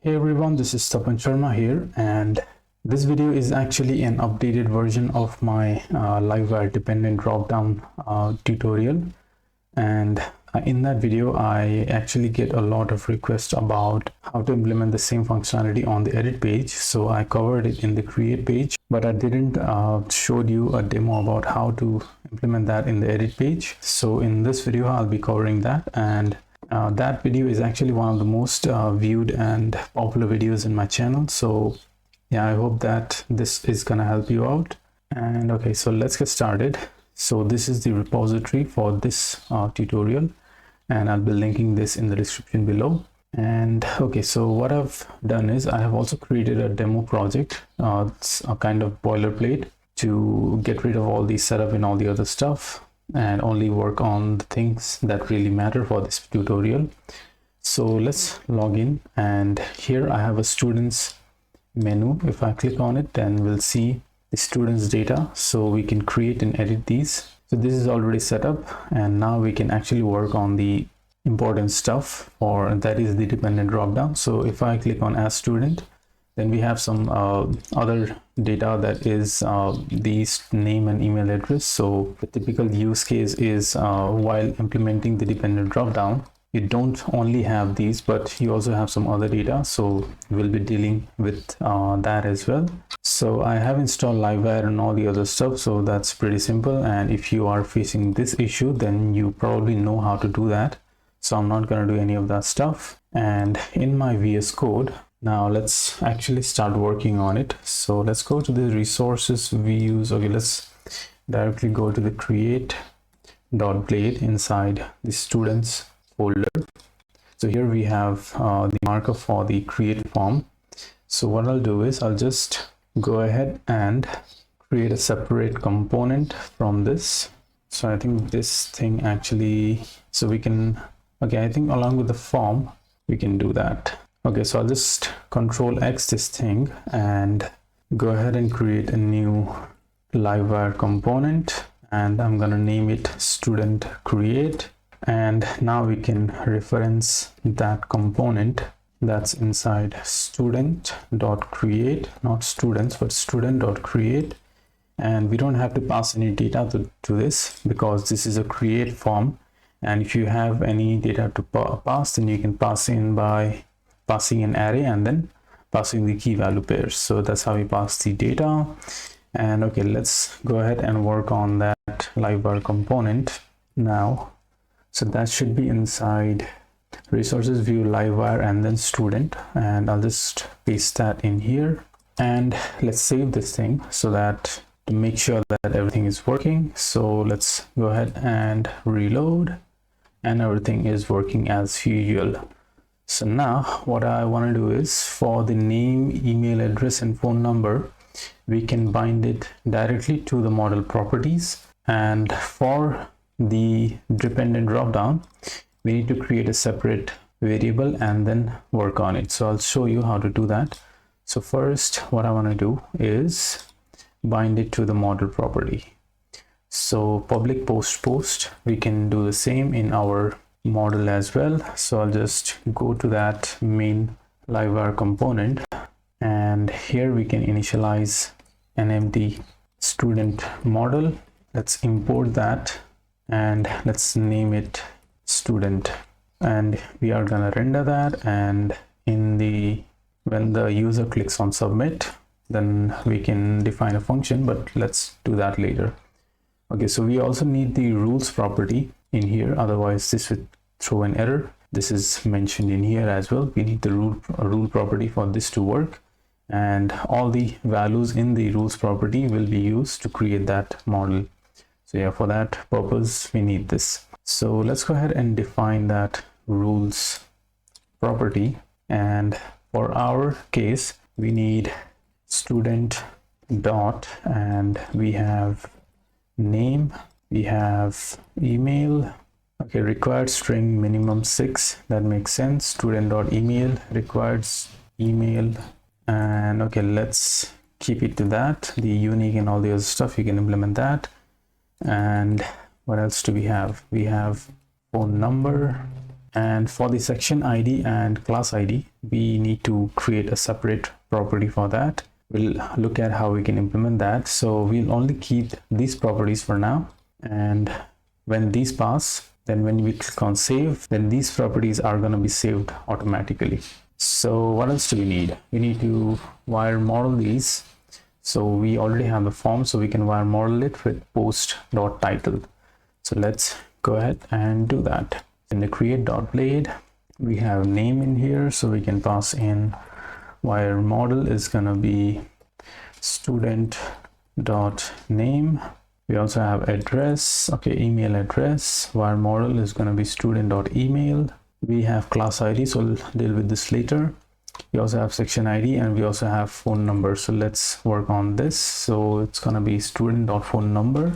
Hey everyone, this is Tapan Sharma here, and this video is actually an updated version of my Livewire dependent dropdown tutorial. And in that video, I actually get a lot of requests about how to implement the same functionality on the edit page. So I covered it in the create page, but I didn't show you a demo about how to implement that in the edit page. So in this video, I'll be covering that, and that video is actually one of the most viewed and popular videos in my channel. So yeah, I hope that this is gonna help you out. And okay, so let's get started. So this is the repository for this tutorial, and I'll be linking this in the description below. And okay, so what I've done is I have also created a demo project. It's a kind of boilerplate to get rid of all the setup and all the other stuff, and only work on the things that really matter for this tutorial. So let's log in, and here I have a students menu. If I click on it, then we'll see the students data, so we can create and edit these. So this is already set up, and now we can actually work on the important stuff, or that is the dependent dropdown. So if I click on as student, then we have some other data, that is the name and email address. So the typical use case is while implementing the dependent dropdown, you don't only have these, but you also have some other data. So we'll be dealing with that as well. So I have installed Livewire and all the other stuff, so that's pretty simple. And if you are facing this issue, then you probably know how to do that. So I'm not going to do any of that stuff. And in my VS Code, now let's actually start working on it. So let's go to the resources we use. Okay, let's directly go to the create.blade inside the students folder. So here we have the markup for the create form. So what I'll do is I'll just go ahead and create a separate component from this. So I think this thing actually, so we can, okay, I think along with the form we can do that. Okay, so I'll just Control X this thing and go ahead and create a new Livewire component, and I'm gonna name it student create. And now we can reference that component that's inside student.create, not students, but student.create. And we don't have to pass any data to this, because this is a create form. And if you have any data to pass, then you can pass in by passing an array and then passing the key value pairs. So that's how we pass the data. And okay, let's go ahead and work on that Livewire component now. So that should be inside resources view Livewire and then student, and I'll just paste that in here. And let's save this thing so that to make sure that everything is working. So let's go ahead and reload, and everything is working as usual. So now what I want to do is, for the name, email address and phone number, we can bind it directly to the model properties. And for the dependent dropdown, we need to create a separate variable and then work on it. So I'll show you how to do that. So first, what I want to do is bind it to the model property. So public post, we can do the same in our model as well. So I'll just go to that main Livewire component, and here we can initialize an empty student model. Let's import that, and let's name it student, and we are gonna render that. And in the when the user clicks on submit, then we can define a function, but let's do that later. Okay, so we also need the rules property in here, otherwise this would throw an error. This is mentioned in here as well. We need the rule property for this to work, and all the values in the rules property will be used to create that model. So yeah, for that purpose we need this. So let's go ahead and define that rules property, and for our case we need student dot, and we have name, we have email. Okay, required string minimum 6, that makes sense. Student dot email, required email, and okay, let's keep it to that. The unique and all the other stuff, you can implement that. And what else do we have? We have phone number, And for the section ID and class ID, we need to create a separate property for that. We'll look at how we can implement that. So we'll only keep these properties for now. And when these pass, then when we click on save, then these properties are going to be saved automatically. So what else do we need? We need to wire model these. So we already have the form, so we can wire model it with post.title. So let's go ahead and do that. In the create.blade, we have name in here, so we can pass in wire model is gonna be student.name. We also have address, okay, email address. Wire model is gonna be student.email. We have class ID, so we'll deal with this later. We also have section ID, and we also have phone number. So let's work on this. So it's gonna be student.phone number,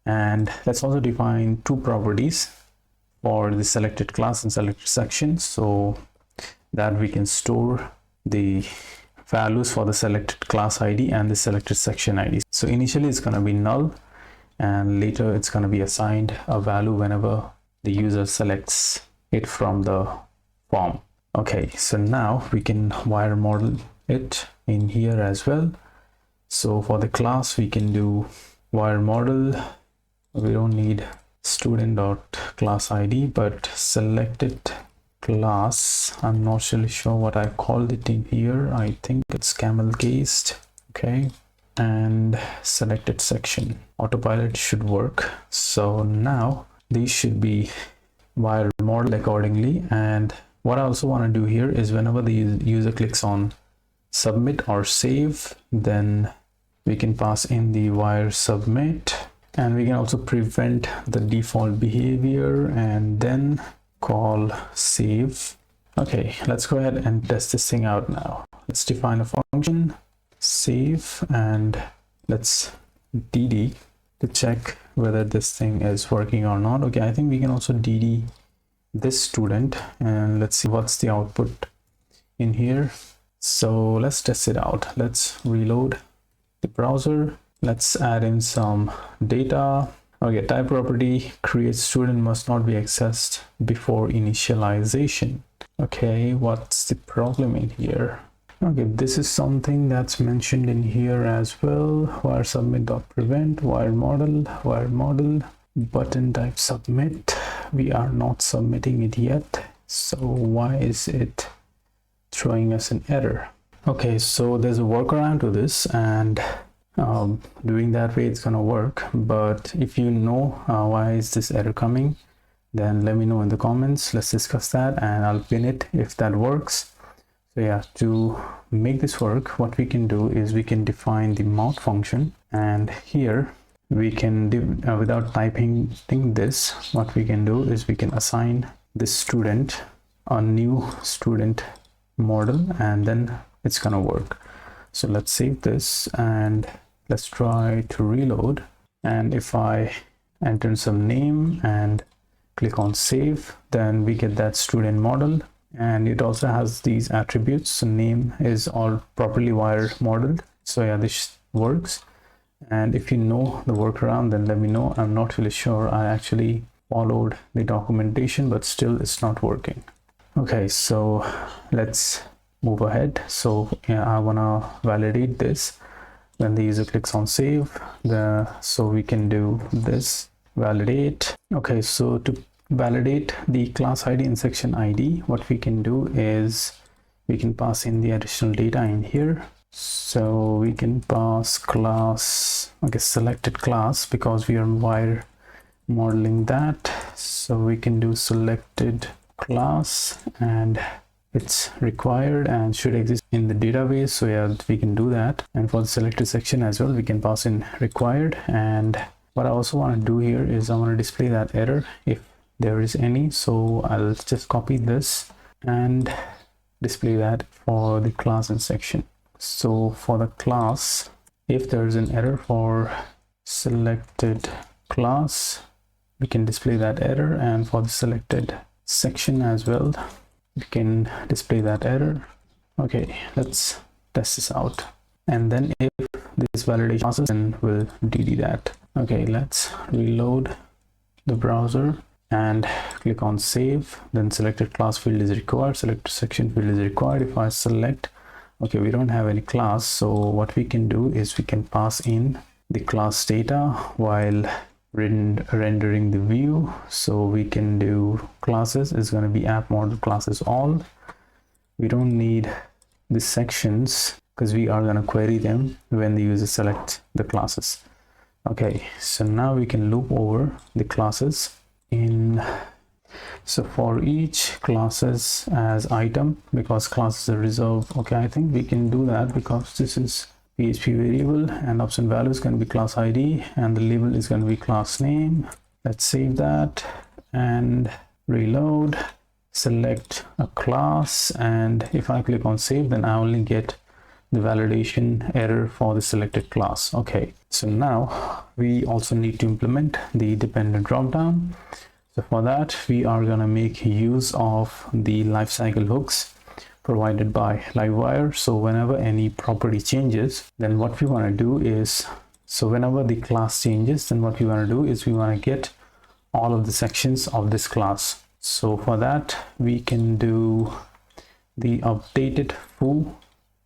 and let's also define two properties for the selected class and selected section, so that we can store the values for the selected class ID and the selected section ID. So initially it's going to be null, and later it's going to be assigned a value whenever the user selects it from the form. Okay, so now we can wire model it in here as well. So for the class, we can do wire model. We don't need student.class ID, but selected class, I'm not really sure what I called it in here. I think it's camel cased. Okay, and selected section. Autopilot should work. So now these should be wire model accordingly. And what I also want to do here is whenever the user clicks on submit or save, then we can pass in the wire submit, and we can also prevent the default behavior and then call save. Okay, let's go ahead and test this thing out now. Let's define a function save, and let's dd to check whether this thing is working or not. Okay, I think we can also dd this student, and let's see what's the output in here. So let's test it out. Let's reload the browser. Let's add in some data. Okay, type property create student must not be accessed before initialization. Okay, what's the problem in here? Okay, this is something that's mentioned in here as well. Wire submit.prevent, wire model, button type submit. We are not submitting it yet. So why is it throwing us an error? Okay, so there's a workaround to this, and doing that way it's gonna work. But if you know why is this error coming, then let me know in the comments. Let's discuss that, and I'll pin it if that works. So yeah, to make this work, what we can do is we can define the mount function, and here we can without typing this, what we can do is we can assign this student a new student model, and then it's gonna work. So let's save this and let's try to reload. And if I enter some name and click on save, then we get that student model, and it also has these attributes. So name is all properly wire modeled. So yeah, this works. And if you know the workaround, then let me know. I'm not really sure. I actually followed the documentation, but still it's not working. Okay, so let's move ahead. So yeah, I want to validate this when the user clicks on save. So we can do this validate. Okay, so to validate the class ID and section ID, what we can do is we can pass in the additional data in here. So we can pass class, okay, selected class, because we are wire modeling that. So we can do selected class, and it's required and should exist in the database. So yeah, we can do that. And for the selected section as well, we can pass in required. And what I also want to do here is I want to display that error if there is any. So I'll just copy this and display that for the class and section. So for the class, if there is an error for selected class, we can display that error, and for the selected section as well, we can display that error. Okay, let's test this out, and then if this validation passes, then we'll dd that. Okay, let's reload the browser. and click on save. Then selected class field is required, selected section field is required. If I select, okay, we don't have any class, so what we can do is we can pass in the class data while rendering the view. So we can do classes is going to be app model classes all. We don't need the sections because we are going to query them when the user selects the classes. Okay, so now we can loop over the classes in. So for each classes as item, because classes are reserved. Okay, I think we can do that because this is PHP variable and option value is going to be class ID and the label is going to be class name. Let's save that and reload, select a class, and if I click on save, then I only get the validation error for the selected class. Okay, so now we also need to implement the dependent dropdown. So for that, we are going to make use of the lifecycle hooks provided by Livewire. So whenever any property changes, then what we want to do is, so whenever the class changes, then what we want to do is we want to get all of the sections of this class. So for that, we can do the updated foo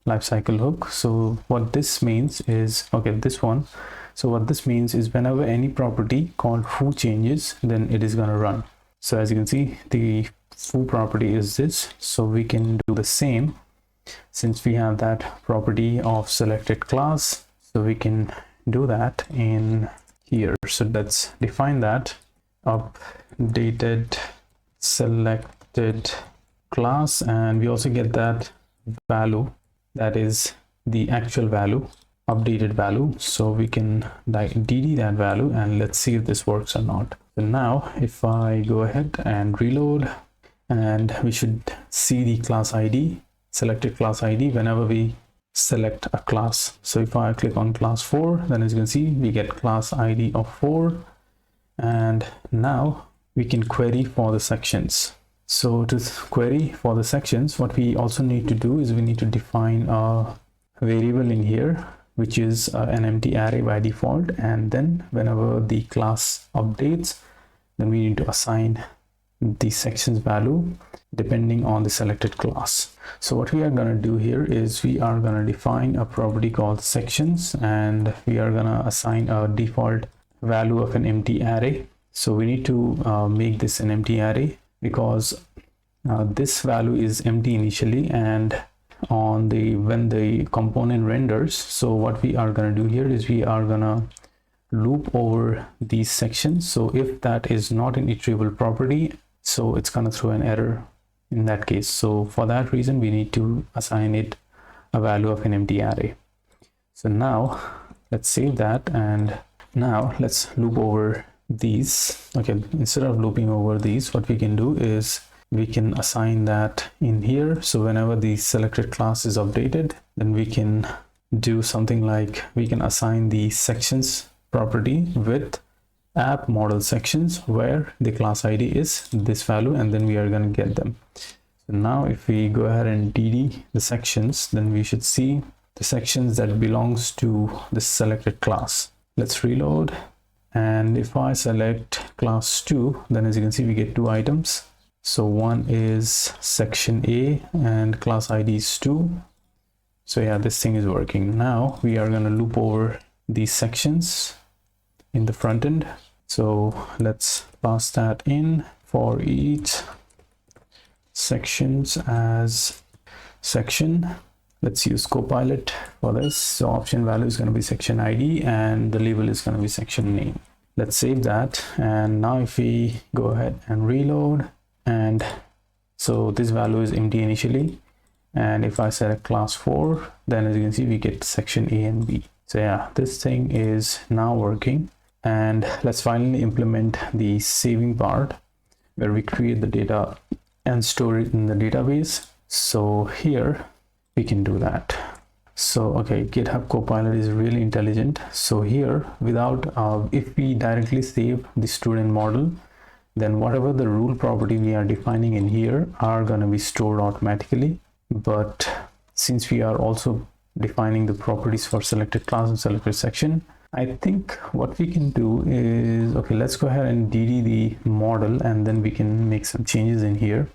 lifecycle hook. So what this means is, okay, this one. So what this means is whenever any property called foo changes, then it is going to run. So as you can see, the foo property is this. So we can do the same since we have that property of selected class. So we can do that in here. So let's define that updated selected class, and we also get that value, that is the actual value, updated value. So we can dd that value and let's see if this works or not. So now if I go ahead and reload, and we should see the class ID, selected class ID whenever we select a class. So if I click on class 4, then as you can see, we get class ID of 4. And now we can query for the sections. So to query for the sections, what we also need to do is we need to define a variable in here, which is an empty array by default. And then whenever the class updates, then we need to assign the sections value depending on the selected class. So what we are going to do here is we are going to define a property called sections, and we are going to assign a default value of an empty array. So we need to make this an empty array because this value is empty initially and on the when the component renders. So what we are going to do here is we are going to loop over these sections. So if that is not an iterable property, so it's going to throw an error in that case. So for that reason, we need to assign it a value of an empty array. So now let's save that, and now let's loop over these. Okay, instead of looping over these, what we can do is we can assign that in here. So whenever the selected class is updated, then we can do something like we can assign the sections property with app model sections where the class ID is this value, and then we are going to get them. So now if we go ahead and dd the sections, then we should see the sections that belongs to the selected class. Let's reload, and if I select class 2, then as you can see we get 2 items. So one is section A and class ID is 2. So yeah, this thing is working. Now we are going to loop over these sections in the front end. So let's pass that in for each sections as section. Let's use Copilot for this. So option value is going to be section ID and the label is going to be section name. Let's save that. And now if we go ahead and reload, and so this value is empty initially, and if I select class 4, then as you can see we get section A and B. So yeah, this thing is now working. And let's finally implement the saving part where we create the data and store it in the database. So here we can do that. So okay, GitHub Copilot is really intelligent. So here without if we directly save the student model, then whatever the rule property we are defining in here are going to be stored automatically. But since we are also defining the properties for selected class and selected section, I think what we can do is, okay, let's go ahead and dd the model, and then we can make some changes in here.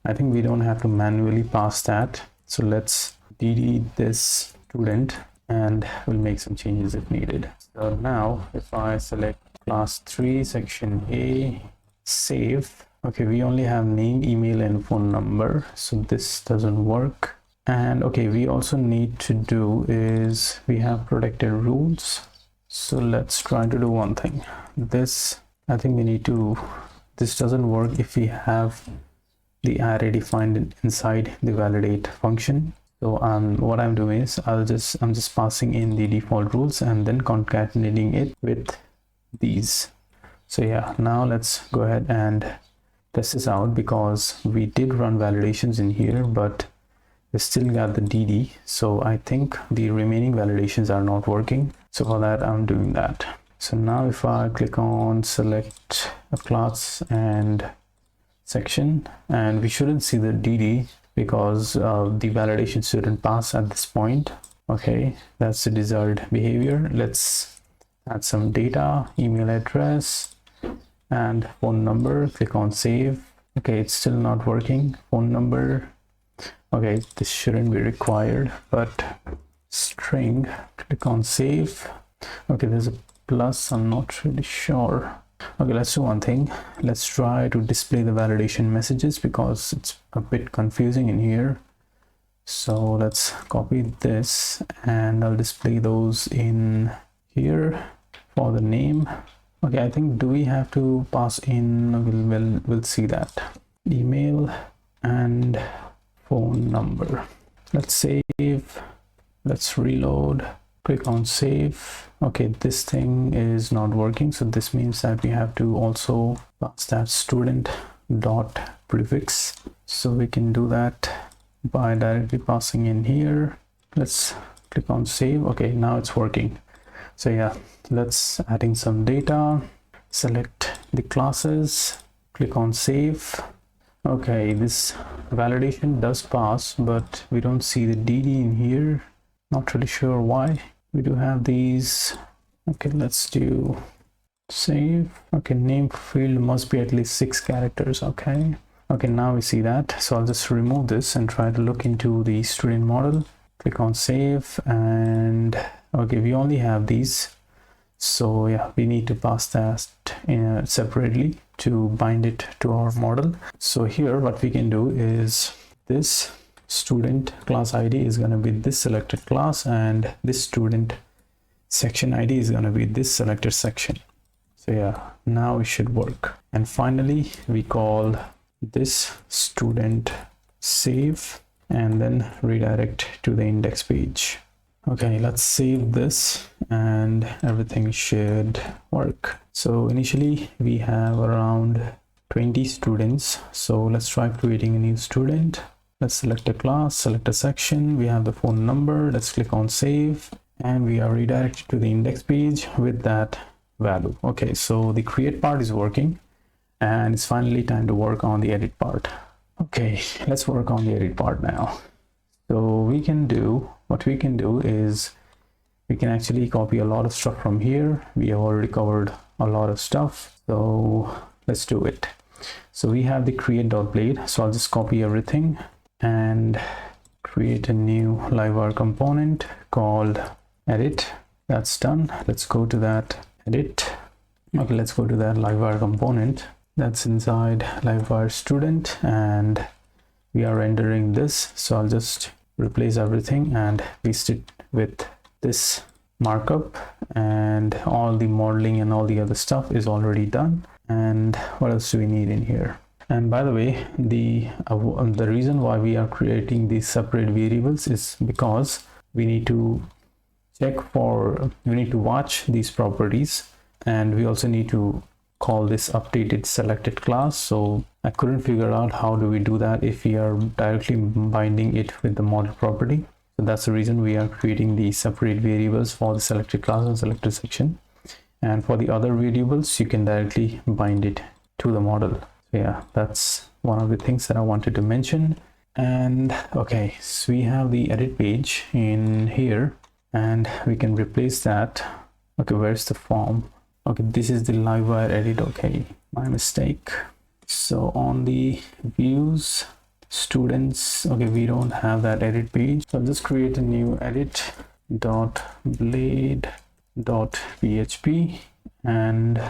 I think we don't have to manually pass that, so let's dd this student and we'll make some changes if needed. So now if I select class 3 section A, save. Okay, we only have name, email and phone number, so this doesn't work. And okay, we also need to do is we have protected rules, so let's try to do one thing. This, I think we need to, this doesn't work if we have the array defined inside the validate function. So what I'm doing is I'm just passing in the default rules and then concatenating it with these. So yeah, now let's go ahead and test this out, because we did run validations in here, but we still got the dd. So I think the remaining validations are not working. So for that, I'm doing that. So now if I click on select a class and section, and we shouldn't see the dd because the validation shouldn't pass at this point. Okay, that's the desired behavior. Let's add some data, email address and phone number. Click on save. Okay, it's still not working. Phone number, okay, this shouldn't be required, but string, click on save. Okay, there's a plus, I'm not really sure. Okay, let's do one thing. Let's try to display the validation messages because it's a bit confusing in here. So let's copy this and I'll display those in here for the name. Okay, I think, do we have to pass in, we'll see that. Email and phone number. Let's save, let's reload, click on save. Okay, this thing is not working, so this means that we have to also pass that student dot prefix. So we can do that by directly passing in here. Let's click on save. Okay, now it's working. So yeah, let's add in some data, select the classes, click on save. Okay, this validation does pass, but we don't see the dd in here. Not really sure why. We do have these. Okay, let's do save. Okay, name field must be at least 6 characters. Okay, now we see that. So I'll just remove this and try to look into the student model. Click on save, and okay, we only have these. So yeah, we need to pass that separately to bind it to our model. So here what we can do is this student class ID is going to be this selected class, and this student section ID is going to be this selected section. So yeah, now it should work. And finally we call this student save and then redirect to the index page. Okay, let's save this and everything should work. So initially we have around 20 students. So let's try creating a new student. Let's select a class, select a section. We have the phone number. Let's click on save and we are redirected to the index page with that value. Okay, so the create part is working and it's finally time to work on the edit part. Okay, let's work on the edit part now. So what we can do is we can actually copy a lot of stuff from here. We have already covered a lot of stuff, so let's do it. So we have the create.blade, so I'll just copy everything and create a new Livewire component called edit. That's done. Let's go to that edit. Okay, let's go to that Livewire component that's inside Livewire student, and we are rendering this. So I'll just replace everything and paste it with this markup, and all the modeling and all the other stuff is already done. And what else do we need in here? And by the way, the reason why we are creating these separate variables is because we need to watch these properties, and we also need to call this updated selected class. So I couldn't figure out how do we do that if we are directly binding it with the model property. So that's the reason we are creating these separate variables for the selected class and selected section. And for the other variables, you can directly bind it to the model. So yeah, that's one of the things that I wanted to mention. And okay, so we have the edit page in here, and we can replace that Okay, where's the form? Okay, this is the Livewire edit. Okay, my mistake. So on the views, students, okay, we don't have that edit page, so I'll just create a new edit dot blade dot php, and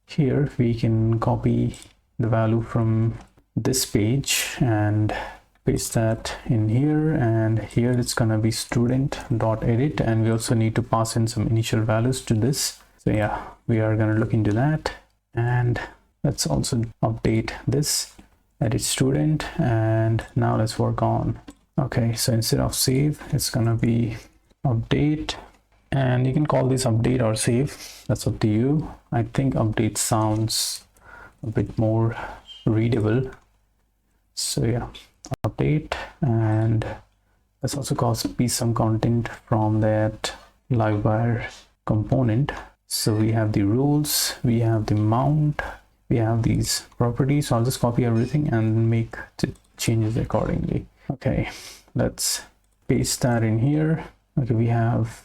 here we can copy the value from this page and paste that in here, and here it's gonna be student dot edit, and we also need to pass in some initial values to this. So yeah, we are gonna look into that, and let's also update this edit student, and now let's work on. Okay, so instead of save, it's gonna be update, and you can call this update or save, that's up to you. I think update sounds a bit more readable, so yeah, update. And let's also copy some content from that Livewire component. So we have the rules, we have the mount, we have these properties. So I'll just copy everything and make the changes accordingly. Okay, let's paste that in here. Okay, we have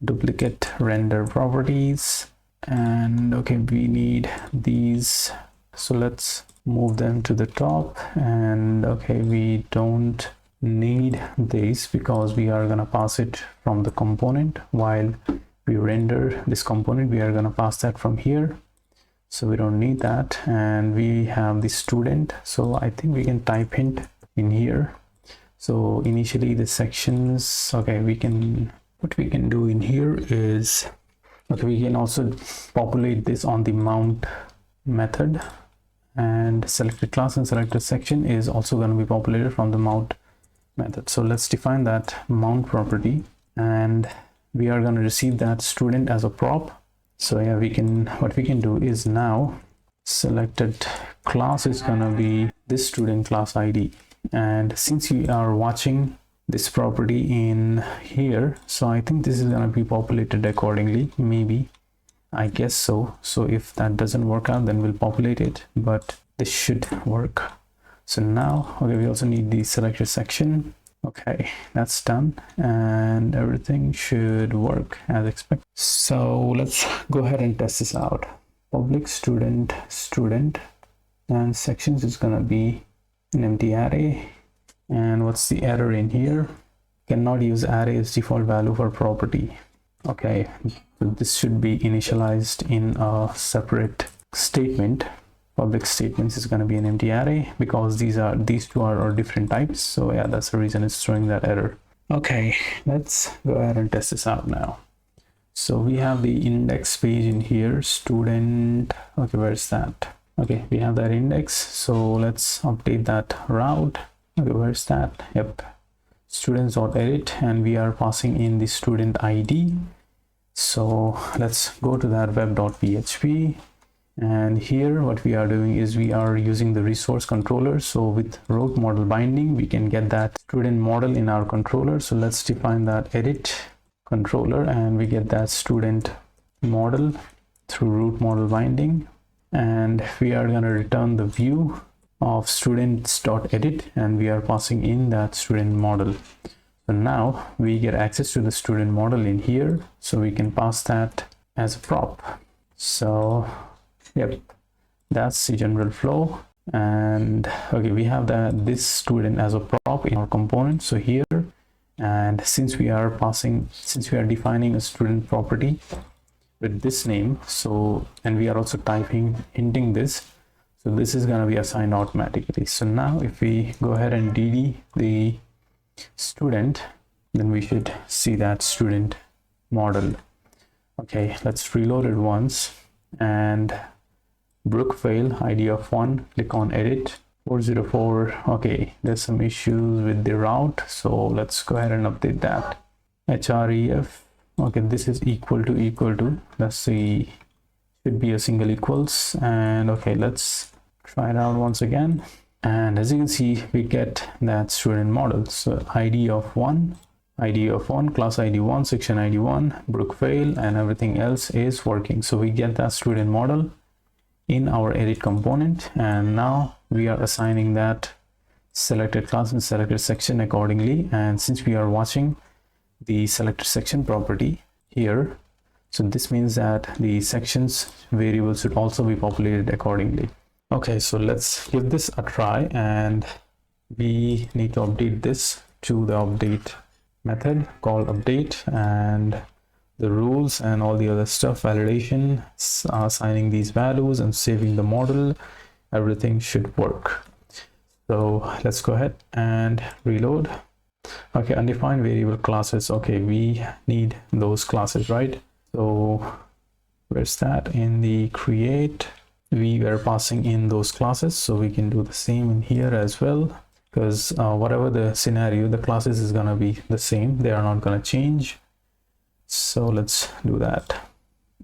duplicate render properties, and okay, we need these, so let's move them to the top. And okay, we don't need this because we are gonna pass it from the component. While we render this component, we are gonna pass that from here, so we don't need that. And we have the student, so I think we can type hint in here. So initially the sections, okay, we can, what we can do in here is, okay, we can also populate this on the mount method, and selected class and selected section is also going to be populated from the mount method. So let's define that mount property, and we are going to receive that student as a prop. So yeah, we can, what we can do is now selected class is going to be this student class ID, and since we are watching this property in here, so I think this is going to be populated accordingly, maybe, I guess so. So if that doesn't work out, then we'll populate it, but this should work. So now, okay, we also need the selected section. Okay, that's done, and everything should work as expected. So let's go ahead and test this out. Public student, and sections is gonna be an empty array. And what's the error in here? Cannot use array as default value for property. Okay, so this should be initialized in a separate statement. Public statements is going to be an empty array because these two are different types. So yeah, that's the reason it's throwing that error. Okay, let's go ahead and test this out now. So we have the index page in here, student. Okay, where's that? Okay, we have that index, so let's update that route. Okay, where's that? Yep, students.edit, and we are passing in the student ID. So let's go to that web.php, and here what we are doing is we are using the resource controller. So with route model binding, we can get that student model in our controller. So let's define that edit controller, and we get that student model through route model binding, and we are going to return the view of students.edit, and we are passing in that student model. So now we get access to the student model in here, so we can pass that as a prop. So yep, that's the general flow. And okay, we have this student as a prop in our component. So here, and since we are defining a student property with this name, so, and we are also hinting this, so this is going to be assigned automatically. So now if we go ahead and dd the student, then we should see that student model. Okay, let's reload it once, and Brookvale ID of 1, click on edit 404. Okay, there's some issues with the route, so let's go ahead and update that. href, okay, this is equal to, let's see, should be a single equals. And okay, let's try it out once again, and as you can see, we get that student model. So ID of 1, class ID 1, section ID 1, Brookvale, and everything else is working. So we get that student model in our edit component, and now we are assigning that selected class and selected section accordingly. And since we are watching the selected section property here, So this means that the sections variable should also be populated accordingly. Okay, so let's give this a try, and we need to update this to the update method called update, and the rules and all the other stuff, validation, assigning these values and saving the model, everything should work. So let's go ahead and reload. Okay, undefined variable classes. Okay, we need those classes, right? So where's that? In the create, we were passing in those classes, so we can do the same in here as well, because whatever the scenario, the classes is gonna be the same, they are not gonna change. So let's do that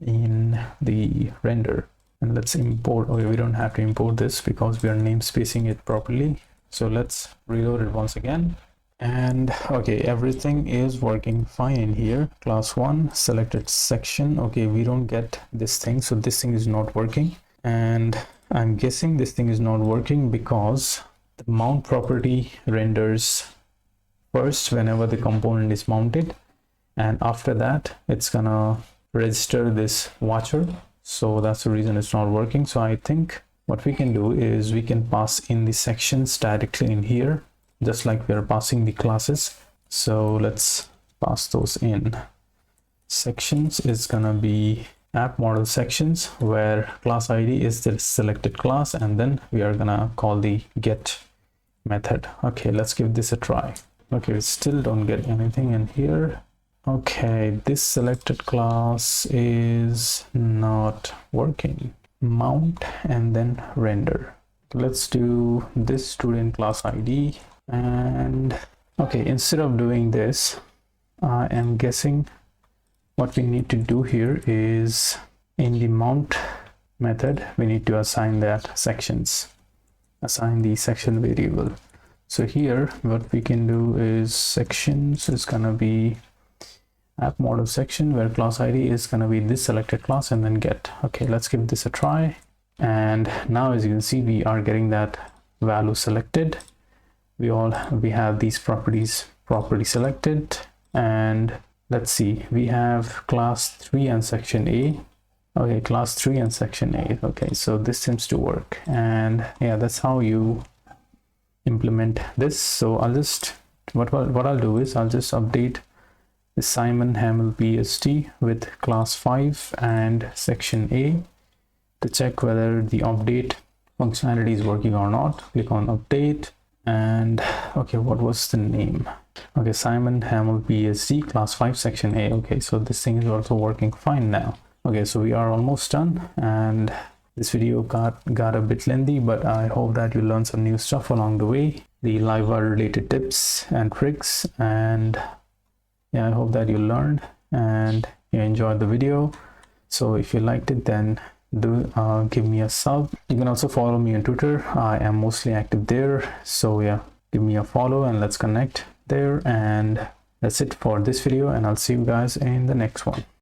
in the render, and let's import. Okay, we don't have to import this because we are namespacing it properly. So let's reload it once again. And okay, everything is working fine in here. Class 1 selected section. Okay, we don't get this thing, so this thing is not working, and I'm guessing this thing is not working because the mount property renders first whenever the component is mounted, and after that it's gonna register this watcher. So that's the reason it's not working. So I think what we can do is we can pass in the sections directly in here, just like we are passing the classes. So let's pass those in. Sections is gonna be app model sections, where class ID is the selected class, and then we are gonna call the get method. Okay, let's give this a try. Okay, we still don't get anything in here. Okay, this selected class is not working. Mount and then render. Let's do this student class ID. And okay, instead of doing this, I am guessing what we need to do here is in the mount method, we need to assign that sections, assign the section variable. So here what we can do is sections is gonna be app model section, where class ID is gonna be this selected class, and then get. Okay, let's give this a try. And now as you can see, we are getting that value selected. We have these properties properly selected, and let's see, we have class 3 and section A. Okay, class 3 and section A. Okay, so this seems to work, and yeah, that's how you implement this. So I'll just what I'll do is I'll just update the Simon Hamel BST with class 5 and section A to check whether the update functionality is working or not. Click on update. And okay, what was the name? Okay, Simon Hamel BSD class 5 section A. Okay, so this thing is also working fine now. Okay, so we are almost done, and this video got a bit lengthy, but I hope that you learned some new stuff along the way, the Livewire related tips and tricks. And yeah, I hope that you learned and you enjoyed the video. So if you liked it, then do give me a sub. You can also follow me on Twitter. I am mostly active there, so yeah, give me a follow and let's connect there. And that's it for this video, and I'll see you guys in the next one.